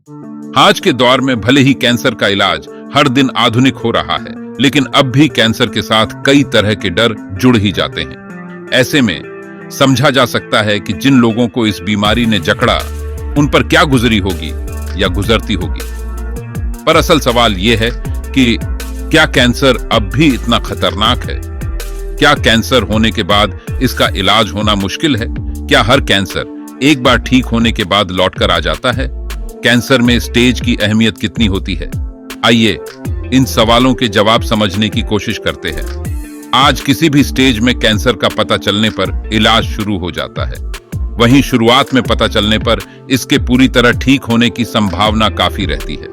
आज के दौर में भले ही कैंसर का इलाज हर दिन आधुनिक हो रहा है, लेकिन अब भी कैंसर के साथ कई तरह के डर जुड़ ही जाते हैं। ऐसे में समझा जा सकता है कि जिन लोगों को इस बीमारी ने जकड़ा, उन पर क्या गुजरी होगी या गुजरती होगी। पर असल सवाल यह है कि क्या कैंसर अब भी इतना खतरनाक है? क्या कैंसर होने के बाद इसका इलाज होना मुश्किल है? क्या हर कैंसर एक बार ठीक होने के बाद लौटकर आ जाता है? कैंसर में स्टेज की अहमियत कितनी होती है? आइए इन सवालों के जवाब समझने की कोशिश करते हैं। आज किसी भी स्टेज में कैंसर का पता चलने पर इलाज शुरू हो जाता है। वहीं शुरुआत में पता चलने पर इसके पूरी तरह ठीक होने की संभावना काफी रहती है।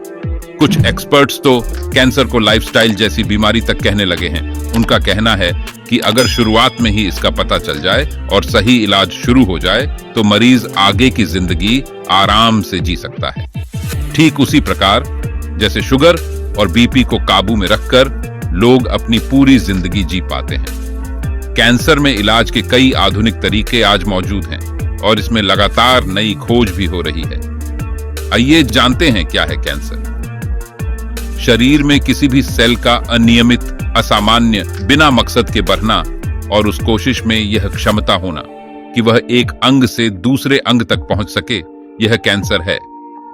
कुछ एक्सपर्ट्स तो कैंसर को लाइफस्टाइल जैसी बीमारी तक कहने लगे हैं। उनका कहना है कि अगर शुरुआत में ही इसका पता चल जाए और सही इलाज शुरू हो जाए तो मरीज आगे की जिंदगी आराम से जी सकता है। ठीक उसी प्रकार जैसे शुगर और बीपी को काबू में रखकर लोग अपनी पूरी जिंदगी जी पाते हैं। कैंसर में इलाज के कई आधुनिक तरीके आज मौजूद हैं और इसमें लगातार नई खोज भी हो रही है। आइए जानते हैं क्या है कैंसर। शरीर में किसी भी सेल का अनियमित, असामान्य, बिना मकसद के बढ़ना और उस कोशिश में यह क्षमता होना कि वह एक अंग से दूसरे अंग तक पहुंच सके, यह कैंसर है।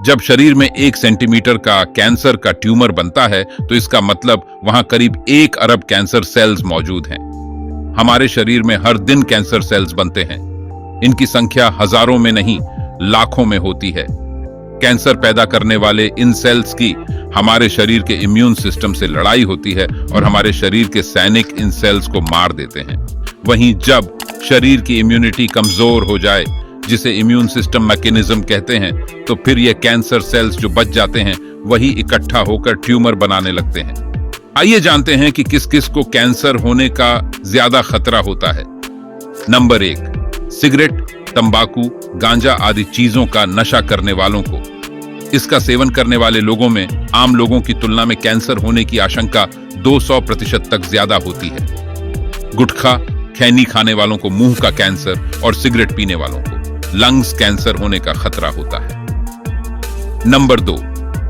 जब शरीर में 1 सेंटीमीटर का कैंसर का ट्यूमर बनता है तो इसका मतलब वहां करीब 1 अरब कैंसर सेल्स मौजूद हैं। हमारे शरीर में हर दिन कैंसर सेल्स बनते हैं। इनकी संख्या हजारों में नहीं, लाखों में होती है। कैंसर पैदा करने वाले इन सेल्स की हमारे शरीर के इम्यून सिस्टम से लड़ाई होती है और हमारे शरीर के सैनिक इन सेल्स को मार देते हैं। वहीं जब शरीर की इम्यूनिटी कमजोर हो जाए, जिसे इम्यून सिस्टम मैकेनिज्म कहते हैं, तो फिर ये कैंसर सेल्स जो बच जाते हैं वही इकट्ठा होकर ट्यूमर बनाने लगते हैं। आइए जानते हैं कि किस किस को कैंसर होने का ज्यादा खतरा होता है। नंबर 1, सिगरेट, तंबाकू, गांजा आदि चीजों का नशा करने वालों को। इसका सेवन करने वाले लोगों में आम लोगों की तुलना में कैंसर होने की आशंका 200% तक ज्यादा होती है। गुटखा, खैनी खाने वालों को मुंह का कैंसर और सिगरेट पीने वालों को लंग्स कैंसर होने का खतरा होता है। नंबर 2,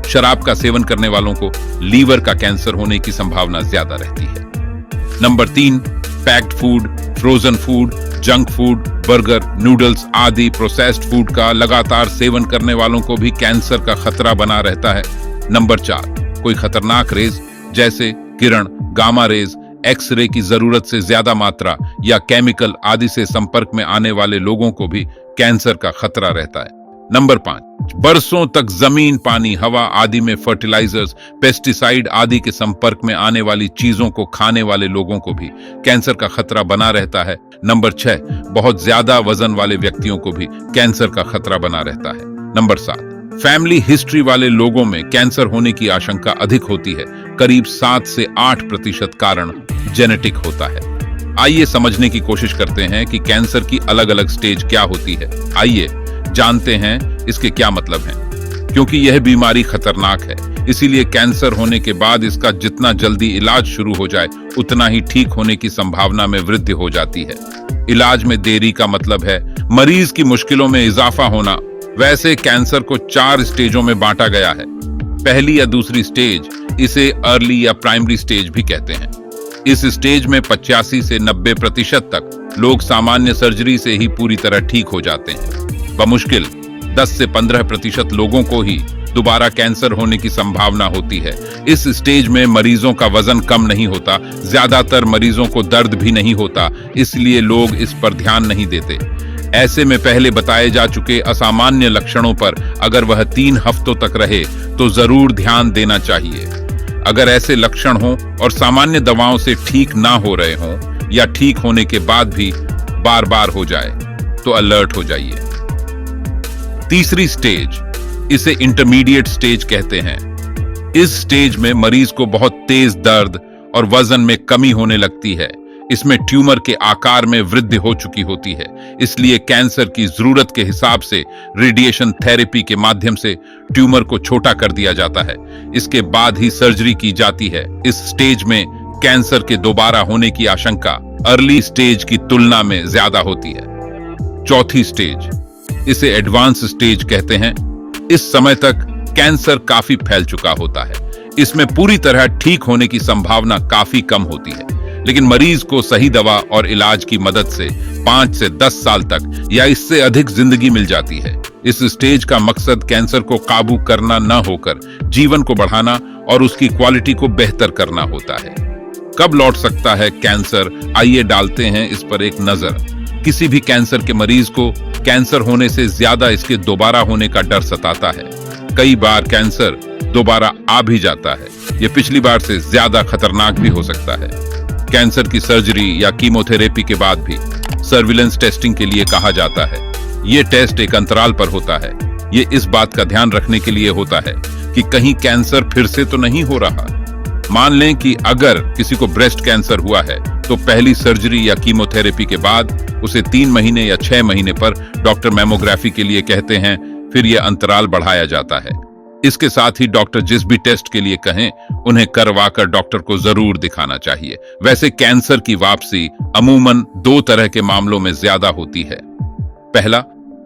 शराब का सेवन करने वालों को लीवर का कैंसर होने की संभावना ज्यादा रहती है। Number 3, packed food, frozen food, junk food, burger, noodles आदि प्रोसेस्ड फूड का लगातार सेवन करने वालों को भी कैंसर का खतरा बना रहता है। नंबर 4, कोई खतरनाक रेज जैसे किरण, गामा रेज, एक्सरे की जरूरत से ज्यादा मात्रा या केमिकल आदि से संपर्क में आने वाले लोगों को भी कैंसर का खतरा रहता है। नंबर 5, बरसों तक जमीन, पानी, हवा आदि में फर्टिलाइजर्स, पेस्टिसाइड आदि के संपर्क में आने वाली चीजों को खाने वाले लोगों को भी कैंसर का खतरा बना रहता है। नंबर 6, बहुत ज्यादा वजन वाले व्यक्तियों को भी कैंसर का खतरा बना रहता है। नंबर 7, फैमिली हिस्ट्री वाले लोगों में कैंसर होने की आशंका अधिक होती है। करीब 7 से 8% कारण जेनेटिक होता है। आइए समझने की कोशिश करते हैं कि कैंसर की अलग अलग स्टेज क्या होती है। आइए जानते हैं इसके क्या मतलब हैं। क्योंकि यह बीमारी खतरनाक है, इसीलिए कैंसर होने के बाद इसका जितना जल्दी इलाज शुरू हो जाए उतना ही ठीक होने की संभावना में वृद्धि हो जाती है। इलाज में देरी का मतलब है मरीज की मुश्किलों में इजाफा होना। वैसे कैंसर को 4 स्टेजों में बांटा गया है। पहली या दूसरी स्टेज, इसे अर्ली या प्राइमरी स्टेज भी कहते हैं। इस स्टेज में 85 से 90% तक लोग सामान्य सर्जरी से ही पूरी तरह ठीक हो जाते हैं। बमुश्किल 10 से 15% लोगों को ही दोबारा कैंसर होने की संभावना होती है। इस स्टेज में मरीजों का वजन कम नहीं होता, ज्यादातर मरीजों को दर्द भी नहीं होता, इसलिए लोग इस पर ध्यान नहीं देते। ऐसे में पहले बताए जा चुके असामान्य लक्षणों पर अगर वह 3 हफ्तों तक रहे तो जरूर ध्यान देना चाहिए। अगर ऐसे लक्षण हों और सामान्य दवाओं से ठीक ना हो रहे हों या ठीक होने के बाद भी बार बार हो जाए तो अलर्ट हो जाइए। तीसरी स्टेज, इसे इंटरमीडिएट स्टेज कहते हैं। इस स्टेज में मरीज को बहुत तेज दर्द और वजन में कमी होने लगती है। इसमें ट्यूमर के आकार में वृद्धि हो चुकी होती है, इसलिए कैंसर की जरूरत के हिसाब से रेडिएशन थेरेपी के माध्यम से ट्यूमर को छोटा कर दिया जाता है। इसके बाद ही सर्जरी की जाती है। इस स्टेज में कैंसर के दोबारा होने की आशंका अर्ली स्टेज की तुलना में ज्यादा होती है। चौथी स्टेज, इसे एडवांस स्टेज कहते हैं। इस समय तक कैंसर काफी फैल चुका होता है। इसमें पूरी तरह ठीक होने की संभावना काफी कम होती है, लेकिन मरीज को सही दवा और इलाज की मदद से 5 से 10 साल तक या इससे अधिक जिंदगी मिल जाती है। इस स्टेज का मकसद कैंसर को काबू करना न होकर जीवन को बढ़ाना और उसकी क्वालिटी को बेहतर करना होता है। कब लौट सकता है कैंसर? आइए डालते हैं इस पर एक नजर। किसी भी कैंसर के मरीज को कैंसर होने से ज्यादा इसके दोबारा होने का डर सताता है। कई बार कैंसर दोबारा आ भी जाता है। यह पिछली बार से ज्यादा खतरनाक भी हो सकता है। कैंसर की सर्जरी या कीमोथेरेपी के बाद भी सर्विलेंस टेस्टिंग के लिए कहा जाता है। यह टेस्ट एक अंतराल पर होता है। यह इस बात का ध्यान रखने के लिए होता है कि कहीं कैंसर फिर से तो नहीं हो रहा। मान लें कि अगर किसी को ब्रेस्ट कैंसर हुआ है तो पहली सर्जरी या कीमोथेरेपी के बाद उसे 3 महीने या 6 महीने पर डॉक्टर मैमोग्राफी के लिए कहते हैं। फिर यह अंतराल बढ़ाया जाता है। इसके साथ ही डॉक्टर जिस भी टेस्ट के लिए कहें उन्हें करवाकर डॉक्टर को जरूर दिखाना चाहिए। वैसे कैंसर की वापसी अमूमन 2 तरह के मामलों में ज्यादा होती है। पहला,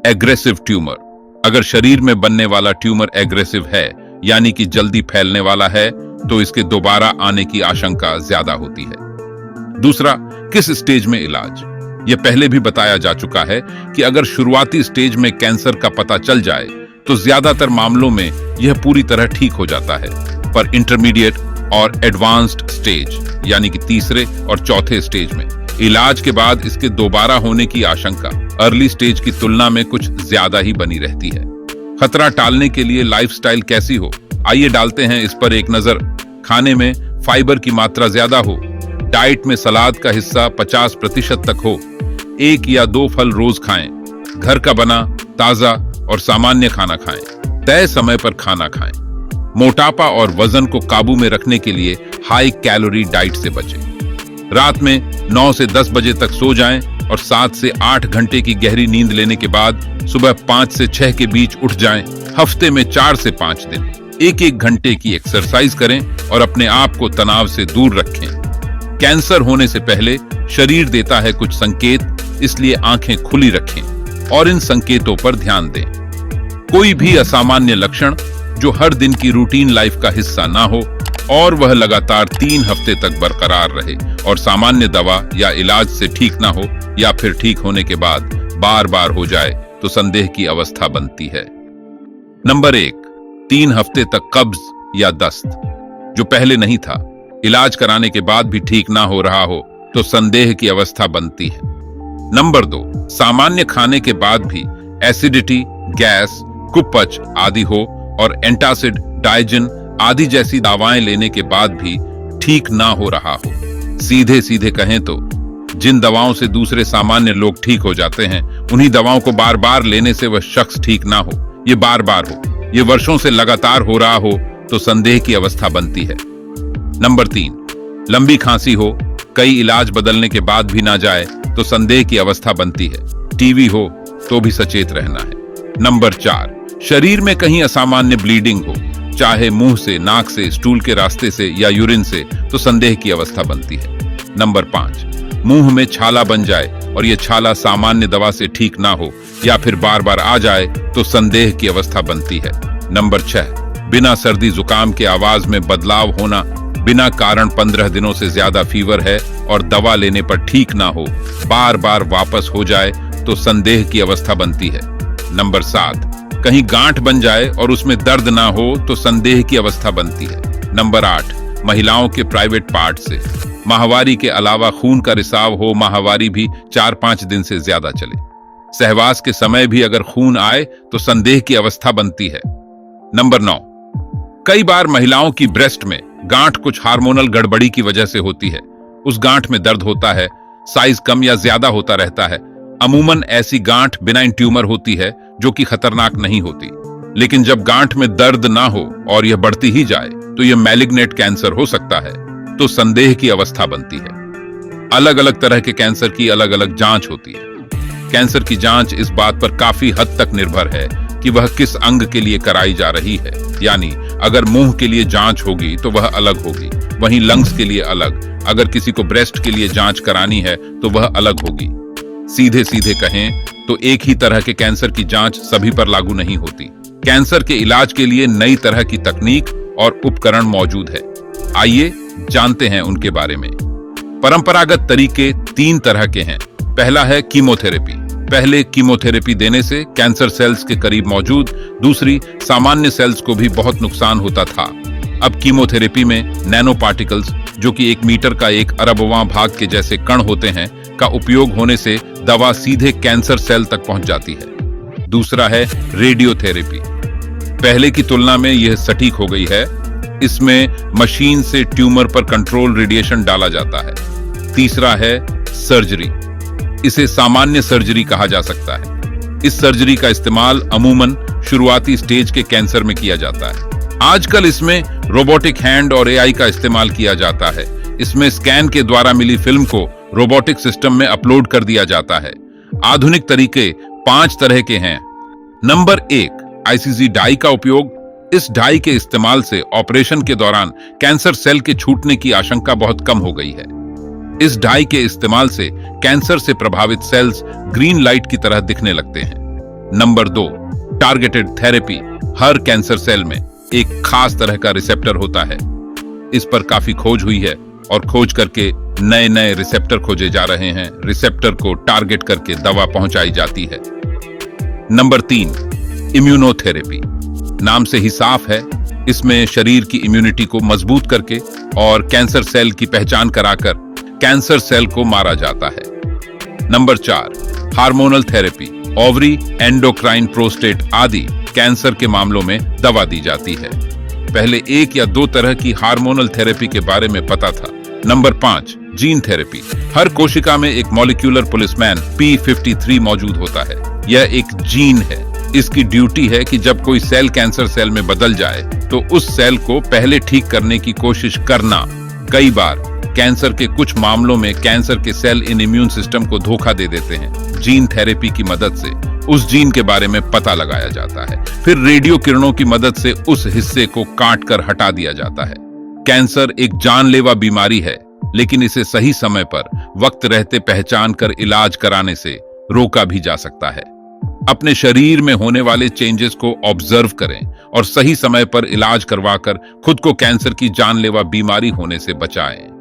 एग्रेसिव ट्यूमर। अगर शरीर में बनने वाला ट्यूमर एग्रेसिव है यानी कि जल्दी फैलने वाला है तो इसके दोबारा आने की आशंका ज्यादा होती है। दूसरा, किस स्टेज में इलाज। यह पहले भी बताया जा चुका है कि अगर शुरुआती स्टेज में कैंसर का पता चल जाए तो ज्यादातर मामलों में यह पूरी तरह ठीक हो जाता है, पर इंटरमीडिएट और एडवांस्ड स्टेज यानी कि तीसरे और चौथे स्टेज में इलाज के बाद इसके दोबारा होने की आशंका अर्ली स्टेज की तुलना में कुछ ज्यादा ही बनी रहती है। खतरा टालने के लिए लाइफस्टाइल कैसी हो, आइए डालते हैं इस पर एक नजर। खाने में फाइबर की मात्रा ज्यादा हो, डाइट में सलाद का हिस्सा 50% तक हो, 1 या 2 फल रोज खाएं, घर का बना, ताजा और सामान्य खाना खाएं, तय समय पर खाना खाएं। मोटापा और वजन को काबू में रखने के लिए हाई कैलोरी डाइट से बचें। रात में 9 से 10 बजे तक सो जाएं और 7 से 8 घंटे की गहरी नींद लेने के बाद सुबह 5 से 6 के बीच उठ जाएं। हफ्ते में 4 से 5 दिन 1-1 घंटे की एक्सरसाइज करें और अपने आप को तनाव से दूर रखें। कैंसर होने से पहले शरीर देता है कुछ संकेत, इसलिए आंखें खुली रखें और इन संकेतों पर ध्यान दें। कोई भी असामान्य लक्षण जो हर दिन की रूटीन लाइफ का हिस्सा ना हो और वह लगातार 3 हफ्ते तक बरकरार रहे और सामान्य दवा या इलाज से ठीक ना हो या फिर ठीक होने के बाद बार बार हो जाए तो संदेह की अवस्था बनती है। नंबर 1, 3 हफ्ते तक कब्ज या दस्त जो पहले नहीं था, इलाज कराने के बाद भी ठीक ना हो रहा हो तो संदेह की अवस्था बनती है। नंबर 2, सामान्य खाने के बाद भी एसिडिटी, गैस, कुपच आदि हो और एंटासिड, डाइजिन आदि जैसी दवाएं लेने के बाद भी ठीक ना हो रहा हो। सीधे सीधे कहें तो जिन दवाओं से दूसरे सामान्य लोग ठीक हो जाते हैं, उन्हीं दवाओं को बार बार लेने से वह शख्स ठीक ना हो, ये बार बार हो, ये वर्षों से लगातार हो रहा हो तो संदेह की अवस्था बनती है। नंबर 3, लंबी खांसी हो, कई इलाज बदलने के बाद भी ना जाए तो संदेह की अवस्था बनती है। टीबी हो तो भी सचेत रहना है। नंबर 4, शरीर में कहीं असामान्य ब्लीडिंग हो, चाहे मुंह से, नाक से, स्टूल के रास्ते से या यूरिन से, तो संदेह की अवस्था बनती है। नंबर 5, मुंह में छाला बन जाए और यह छाला सामान्य दवा से ठीक ना हो या फिर बार बार आ जाए तो संदेह की अवस्था बनती है। नंबर 6, बिना सर्दी जुकाम के आवाज में बदलाव होना, बिना कारण 15 दिनों से ज्यादा फीवर है और दवा लेने पर ठीक ना हो, बार बार वापस हो जाए तो संदेह की अवस्था बनती है। नंबर 7, कहीं गांठ बन जाए और उसमें दर्द ना हो तो संदेह की अवस्था बनती है। नंबर 8, महिलाओं के प्राइवेट पार्ट से माहवारी के अलावा खून का रिसाव हो, माहवारी भी 4-5 दिन से ज्यादा चले, सहवास के समय भी अगर खून आए तो संदेह की अवस्था बनती है। नंबर 9, कई बार महिलाओं की ब्रेस्ट में गांठ कुछ हार्मोनल गड़बड़ी की वजह से होती है। उस गांठ में दर्द होता है, साइज कम या ज्यादा होता रहता है। अमूमन ऐसी गांठ बिनाइन ट्यूमर होती है जो कि खतरनाक नहीं होती, लेकिन जब गांठ में दर्द ना हो और यह बढ़ती ही जाए तो यह मैलिग्नेंट कैंसर हो सकता है, तो संदेह की अवस्था बनती है। अलग अलग तरह के कैंसर की अलग अलग जांच होती है। कैंसर की जांच इस बात पर काफी हद तक निर्भर है कि वह किस अंग के लिए कराई जा रही है, यानी अगर मुंह के लिए जांच होगी तो वह अलग होगी, वहीं लंग्स के लिए अलग। अगर किसी को ब्रेस्ट के लिए जांच करानी है तो वह अलग होगी। सीधे सीधे कहें तो एक ही तरह के कैंसर की जांच सभी पर लागू नहीं होती। कैंसर के इलाज के लिए नई तरह की तकनीक और उपकरण मौजूद है। आइए जानते हैं उनके बारे में। परंपरागत तरीके 3 तरह के हैं। पहला है कीमोथेरेपी। पहले कीमोथेरेपी देने से कैंसर सेल्स के करीब मौजूद दूसरी सामान्य सेल्स को भी बहुत नुकसान होता था। अब कीमोथेरेपी में नैनो पार्टिकल्स, जो कि 1 मीटर का 1 अरबवां भाग के जैसे कण होते हैं, का उपयोग होने से दवा सीधे कैंसर सेल तक पहुंच जाती है। दूसरा है रेडियोथेरेपी। पहले की तुलना में यह सटीक हो गई है। इसमें मशीन से ट्यूमर पर कंट्रोल रेडिएशन डाला जाता है। तीसरा है सर्जरी। इसे सामान्य सर्जरी कहा जा सकता है। इस सर्जरी का इस्तेमाल अमूमन शुरुआती स्टेज के कैंसर में किया जाता है। आजकल इसमें रोबोटिक हैंड और एआई का इस्तेमाल किया जाता है। इसमें स्कैन के द्वारा मिली फिल्म को रोबोटिक सिस्टम में अपलोड कर दिया जाता है। आधुनिक तरीके 5 तरह के हैं। नंबर 1, आईसीजी डाई का उपयोग। इस डाई के इस्तेमाल से ऑपरेशन के दौरान कैंसर सेल के छूटने की आशंका बहुत कम हो गई है। इस डाई के इस्तेमाल से कैंसर से प्रभावित सेल्स ग्रीन लाइट की तरह दिखने लगते हैं। Number 2, targeted therapy. हर कैंसर सेल में एक खास तरह का रिसेप्टर होता है। इस पर काफी खोज हुई है और खोज करके नए नए रिसेप्टर खोजे जा रहे हैं। रिसेप्टर को टारगेट करके दवा पहुंचाई जाती है। Number 3, immunotherapy. नाम से ही साफ है, इसमें शरीर की इम्यूनिटी को मजबूत करके और कैंसर सेल की पहचान कराकर कैंसर सेल को मारा जाता है। Number 4, hormonal therapy. Ovary, endocrine, prostate आदि कैंसर के मामलों में दवा दी जाती है। पहले 1 या 2 तरह की हार्मोनल थेरेपी के बारे में पता था। Number 5, gene therapy. हर कोशिका में एक मॉलिक्यूलर पुलिसमैन P53 मौजूद होता है। यह एक जीन है। इसकी ड्यूटी है कि जब कोई सेल कैंसर सेल में बदल जाए तो उस सेल को पहले ठीक करने की कोशिश करना। कई बार कैंसर के कुछ मामलों में कैंसर के सेल इन इम्यून सिस्टम को धोखा दे देते हैं। जीन थेरेपी की मदद से उस जीन के बारे में पता लगाया जाता है। फिर रेडियो किरणों की मदद से उस हिस्से को काट कर हटा दिया जाता है। कैंसर एक जानलेवा बीमारी है, लेकिन इसे सही समय पर वक्त रहते पहचान कर इलाज कराने से रोका भी जा सकता है। अपने शरीर में होने वाले चेंजेस को ऑब्जर्व करें और सही समय पर इलाज करवाकर खुद को कैंसर की जानलेवा बीमारी होने से बचाएं।